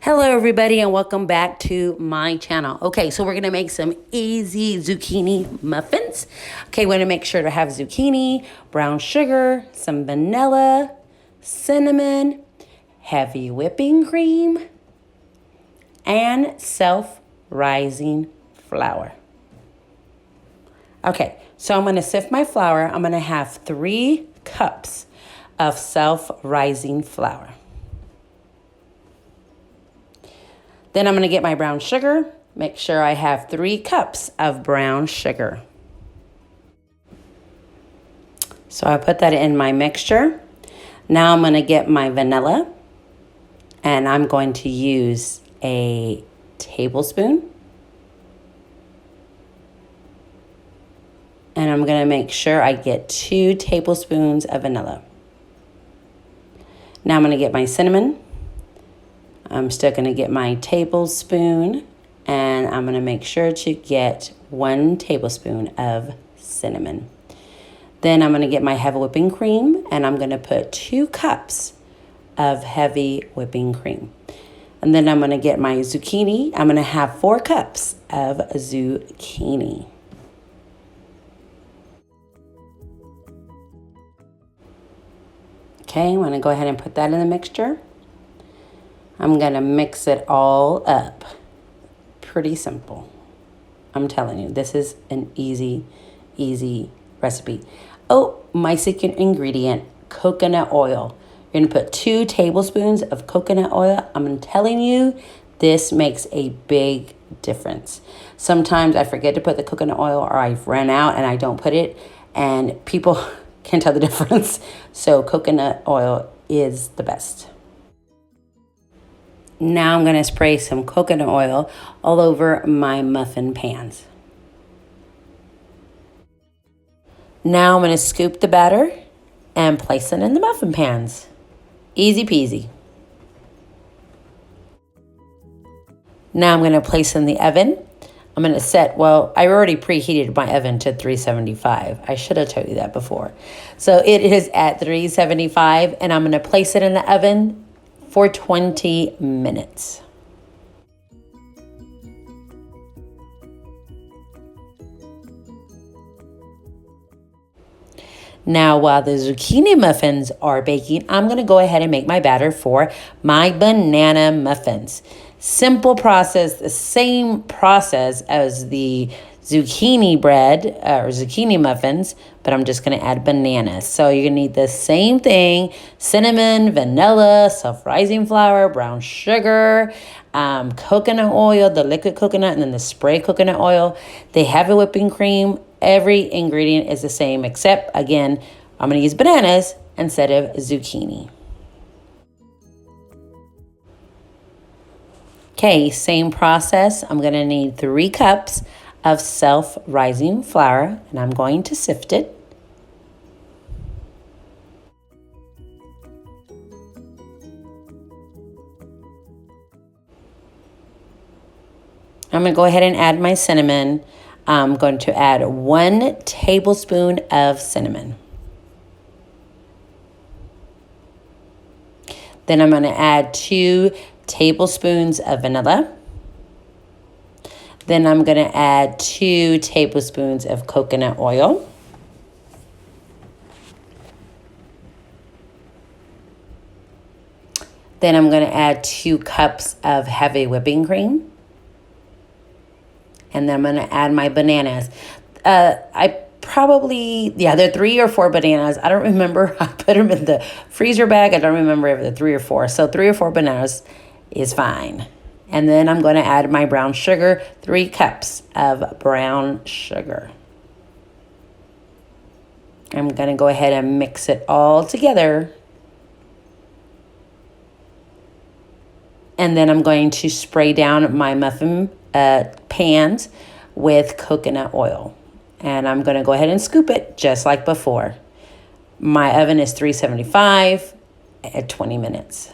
Hello everybody and welcome back to my channel. Okay, so we're going to make some easy zucchini muffins. Okay, we're going to make sure to have zucchini, brown sugar, some vanilla, cinnamon, heavy whipping cream, and self-rising flour. Okay, so I'm going to sift my flour. I'm going to have 3 cups of self-rising flour. Then I'm going to get my brown sugar. Make sure I have 3 cups of brown sugar. So I put that in my mixture. Now I'm going to get my vanilla. And I'm going to use a tablespoon. And I'm going to make sure I get 2 tablespoons of vanilla. Now I'm going to get my cinnamon. I'm still going to get my tablespoon, and I'm going to make sure to get 1 tablespoon of cinnamon. Then I'm going to get my heavy whipping cream, and I'm going to put 2 cups of heavy whipping cream. And then I'm going to get my zucchini. I'm going to have 4 cups of zucchini. Okay, I'm going to go ahead and put that in the mixture. I'm going to mix it all up. Pretty simple. I'm telling you, this is an easy recipe. Oh, my secret ingredient, coconut oil. You're going to put 2 tablespoons of coconut oil. I'm telling you, this makes a big difference. Sometimes I forget to put the coconut oil, or I've run out and I don't put it, and people can't tell the difference. So coconut oil is the best. Now I'm going to spray some coconut oil all over my muffin pans. Now I'm going to scoop the batter and place it in the muffin pans. Easy peasy. Now I'm going to place in the oven. I'm going to set, well, I already preheated my oven to 375. I should have told you that before. So it is at 375, and I'm going to place it in the oven for 20 minutes. Now, while the zucchini muffins are baking, I'm going to go ahead and make my batter for my banana muffins. Simple process, the same process as the zucchini bread or zucchini muffins, but I'm just going to add bananas. So you're going to need the same thing: cinnamon, vanilla, self-rising flour, brown sugar, coconut oil, the liquid coconut, and then the spray coconut oil. They have a whipping cream. Every ingredient is the same, except, again, I'm going to use bananas instead of zucchini. Okay, same process. I'm going to need 3 cups of self-rising flour, and I'm going to sift it. I'm going to go ahead and add my cinnamon. I'm going to add 1 tablespoon of cinnamon. Then I'm going to add 2 tablespoons of vanilla. Then I'm going to add 2 tablespoons of coconut oil. Then I'm going to add 2 cups of heavy whipping cream. And then I'm going to add my bananas. There are 3 or 4 bananas. I don't remember. I put them in the freezer bag. I don't remember if they're 3 or 4. So 3 or 4 bananas is fine. And then I'm going to add my brown sugar, 3 cups of brown sugar. I'm going to go ahead and mix it all together. And then I'm going to spray down my muffin pans with coconut oil. And I'm going to go ahead and scoop it just like before. My oven is 375 at 20 minutes.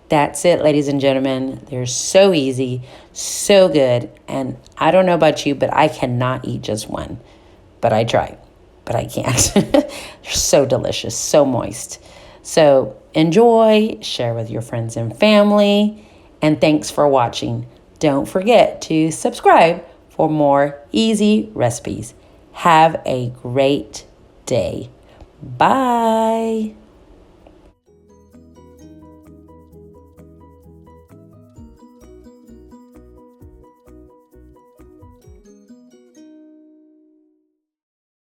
That's it, ladies and gentlemen. They're so easy, so good. And I don't know about you, but I cannot eat just one. But I tried. but I can't. They're so delicious, so moist. So enjoy, share with your friends and family, and thanks for watching. Don't forget to subscribe for more easy recipes. Have a great day. Bye.